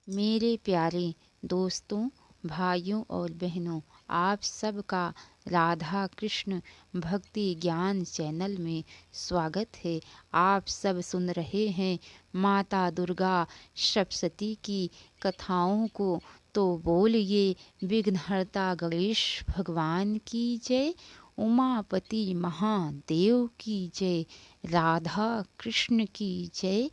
मेरे प्यारे दोस्तों, भाइयों और बहनों, आप सबका राधा कृष्ण भक्ति ज्ञान चैनल में स्वागत है। आप सब सुन रहे हैं माता दुर्गा सप्तशती की कथाओं को। तो बोलिए विघ्नहर्ता गणेश भगवान की जय, उमापति महादेव की जय, राधा कृष्ण की जय,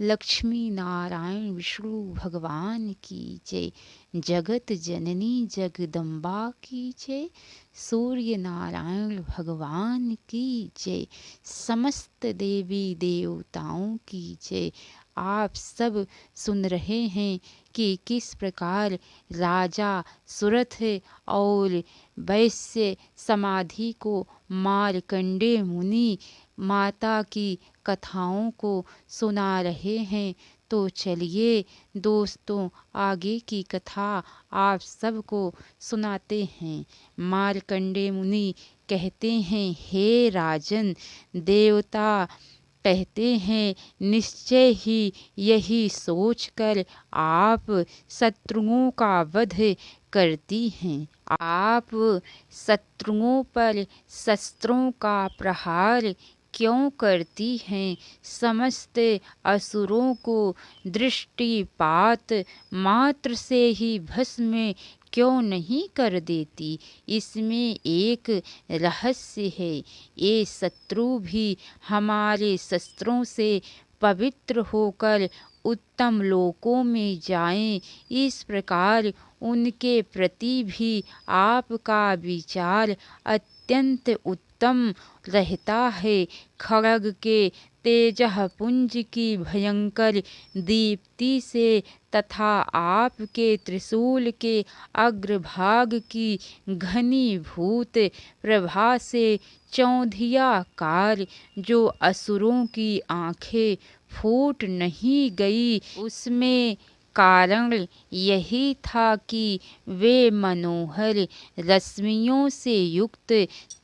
लक्ष्मी नारायण विष्णु भगवान की जय, जगत जननी जगदम्बा की जय, सूर्य नारायण भगवान की जय, समस्त देवी देवताओं की जय। आप सब सुन रहे हैं कि किस प्रकार राजा सुरथ और वैश्य समाधि को मार्कंडेय मुनि माता की कथाओं को सुना रहे हैं। तो चलिए दोस्तों, आगे की कथा आप सबको सुनाते हैं। मार्कंडेय मुनि कहते हैं, हे राजन, देवता कहते हैं निश्चय ही यही सोचकर आप शत्रुओं का वध करती हैं। आप शत्रुओं पर शस्त्रों का प्रहार क्यों करती हैं? समस्त असुरों को दृष्टिपात मात्र से ही भस्म क्यों नहीं कर देती? इसमें एक रहस्य है। ये शत्रु भी हमारे शस्त्रों से पवित्र होकर उत्तम लोकों में जाएं, इस प्रकार उनके प्रति भी आपका विचार अत्यंत उत्तम रहता है। खड्ग के तेजःपुंज की भयंकर दीप्ति से तथा आपके त्रिशूल के अग्रभाग की घनीभूत प्रभा से चौंधियाकार जो असुरों की आंखें फूट नहीं गई, उसमें कारण यही था कि वे मनोहर रश्मियों से युक्त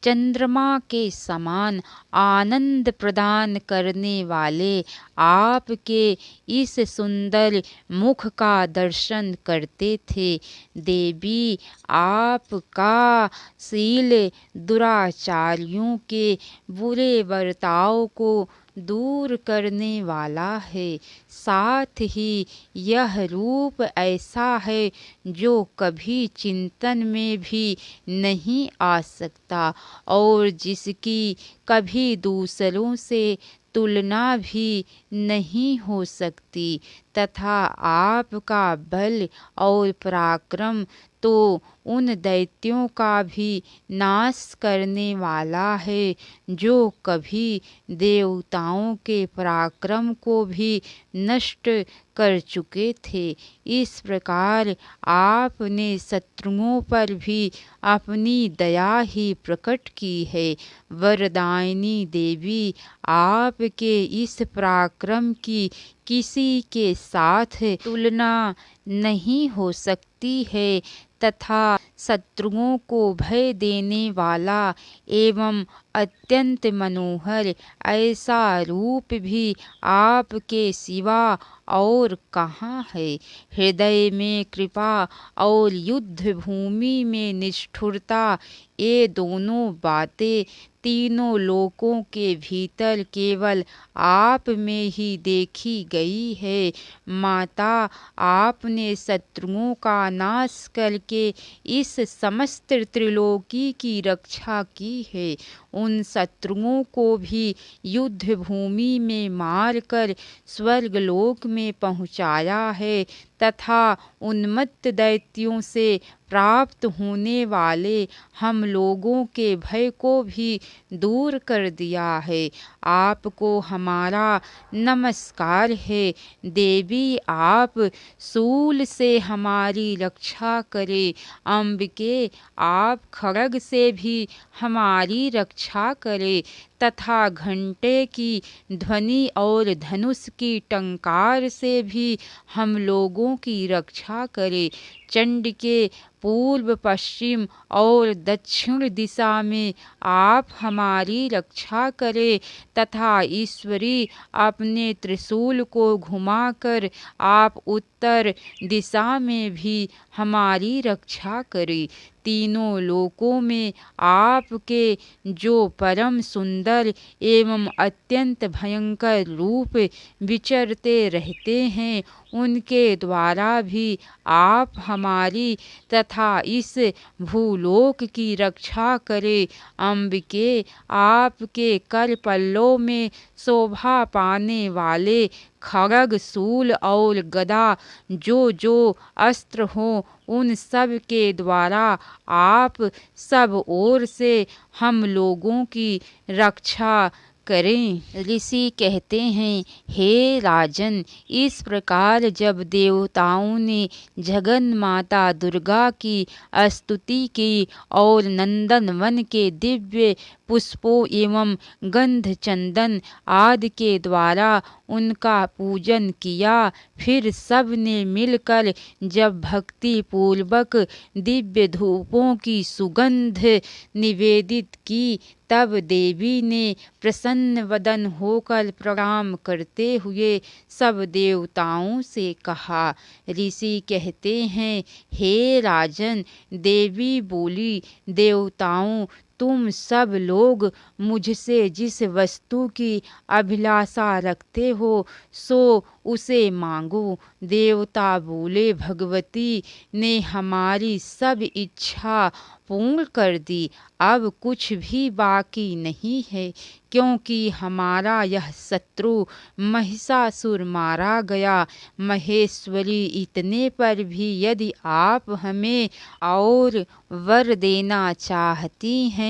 चंद्रमा के समान आनंद प्रदान करने वाले आपके इस सुंदर मुख का दर्शन करते थे। देवी, आपका शील दुराचारियों के बुरे बर्ताव को दूर करने वाला है। साथ ही यह रूप ऐसा है जो कभी चिंतन में भी नहीं आ सकता और जिसकी कभी दूसरों से तुलना भी नहीं हो सकती, तथा आपका बल और पराक्रम तो उन दैत्यों का भी नाश करने वाला है जो कभी देवताओं के पराक्रम को भी नष्ट कर चुके थे। इस प्रकार आपने शत्रुओं पर भी अपनी दया ही प्रकट की है। वरदायिनी देवी, आपके इस पराक्रम की किसी के साथ तुलना नहीं हो सकती है तथा शत्रुओं को भय देने वाला एवं अत्यंत मनोहर ऐसा रूप भी आपके सिवा और कहाँ है। हृदय में कृपा और युद्ध भूमि में निष्ठुरता, ये दोनों बातें तीनों लोकों के भीतर केवल आप में ही देखी गई है। माता, आपने शत्रुओं का नाश करके इस समस्त त्रिलोकी की रक्षा की है। उन शत्रुओं को भी युद्ध भूमि में मारकर स्वर्गलोक में पहुँचाया है तथा उन्मत्त दैत्यों से प्राप्त होने वाले हम लोगों के भय को भी दूर कर दिया है। आपको हमारा नमस्कार है। देवी, आप शूल से हमारी रक्षा करें। अम्बिके, आप खड्ग से भी हमारी रक्षा करें तथा घंटे की ध्वनि और धनुष की टंकार से भी हम लोगों की रक्षा करे। चंड के पूर्व, पश्चिम और दक्षिण दिशा में आप हमारी रक्षा करें तथा ईश्वरी अपने त्रिशूल को घुमाकर आप उत्तर दिशा में भी हमारी रक्षा करें। तीनों लोकों में आपके जो परम सुंदर एवं अत्यंत भयंकर रूप विचरते रहते हैं, उनके द्वारा भी आप हमारी तथा इस भूलोक की रक्षा करें। अम्बिके, आपके कर पल्लों में शोभा पाने वाले खड्ग, शूल और गदा, जो अस्त्र हो, उन सब के द्वारा आप सब ओर से हम लोगों की रक्षा करें। ऋषि कहते हैं, हे राजन, इस प्रकार जब देवताओं ने जगन माता दुर्गा की स्तुति की और नंदन वन के दिव्य पुष्पों एवं गंध, चंदन आदि के द्वारा उनका पूजन किया, फिर सब ने मिलकर जब भक्ति पूर्वक दिव्य धूपों की सुगंध निवेदित की, तब देवी ने प्रसन्न वदन होकर प्रणाम करते हुए सब देवताओं से कहा। ऋषि कहते हैं, हे राजन, देवी बोली, देवताओं, तुम सब लोग मुझसे जिस वस्तु की अभिलाषा रखते हो, सो उसे मांगो। देवता बोले, भगवती ने हमारी सब इच्छा पूर्ण कर दी, अब कुछ भी बाकी नहीं है, क्योंकि हमारा यह शत्रु महिषासुर मारा गया। महेश्वरी, इतने पर भी यदि आप हमें और वर देना चाहती हैं,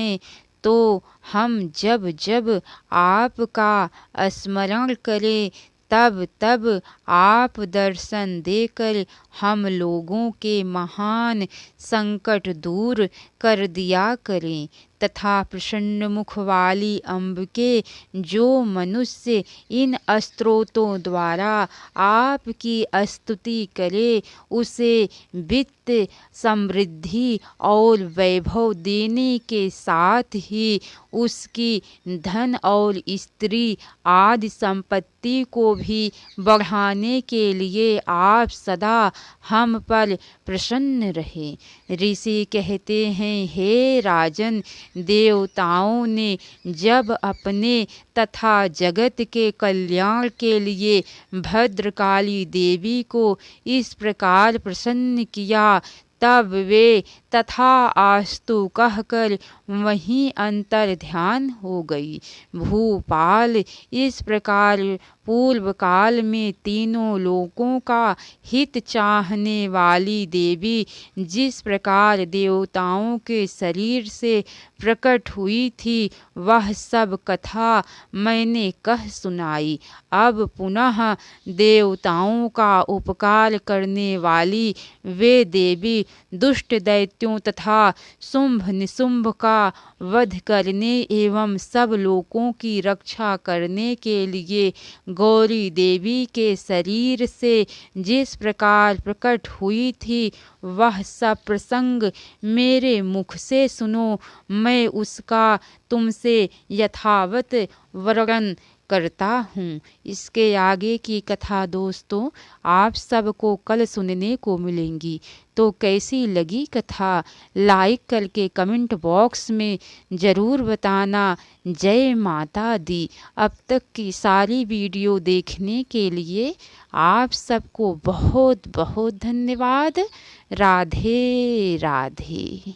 तो हम जब जब आपका स्मरण करें, तब तब आप दर्शन देकर हम लोगों के महान संकट दूर कर दिया करें तथा प्रसन्न मुख वाली अम्बिके, जो मनुष्य इन स्तोत्रों द्वारा आपकी स्तुति करे, उसे वित्त, समृद्धि और वैभव देने के साथ ही उसकी धन और स्त्री आदि संपत्ति को भी बढ़ाने के लिए आप सदा हम पर प्रसन्न रहे। ऋषि कहते हैं, हे राजन, देवताओं ने जब अपने तथा जगत के कल्याण के लिए भद्रकाली देवी को इस प्रकार प्रसन्न किया, तब वे तथा आस्तु कहकर वहीं अंतर ध्यान हो गई। भूपाल, इस प्रकार पूर्व काल में तीनों लोकों का हित चाहने वाली देवी जिस प्रकार देवताओं के शरीर से प्रकट हुई थी, वह सब कथा मैंने कह सुनाई। अब पुनः देवताओं का उपकार करने वाली वे देवी दुष्ट दैत्यों तथा शुंभ निशुंभ का वध करने एवं सब लोकों की रक्षा करने के लिए गौरी देवी के शरीर से जिस प्रकार प्रकट हुई थी, वह सब प्रसंग मेरे मुख से सुनो। मैं उसका तुमसे यथावत वर्णन करता हूँ। इसके आगे की कथा दोस्तों आप सबको कल सुनने को मिलेंगी। तो कैसी लगी कथा, लाइक करके कमेंट बॉक्स में ज़रूर बताना। जय माता दी। अब तक की सारी वीडियो देखने के लिए आप सबको बहुत बहुत धन्यवाद। राधे राधे।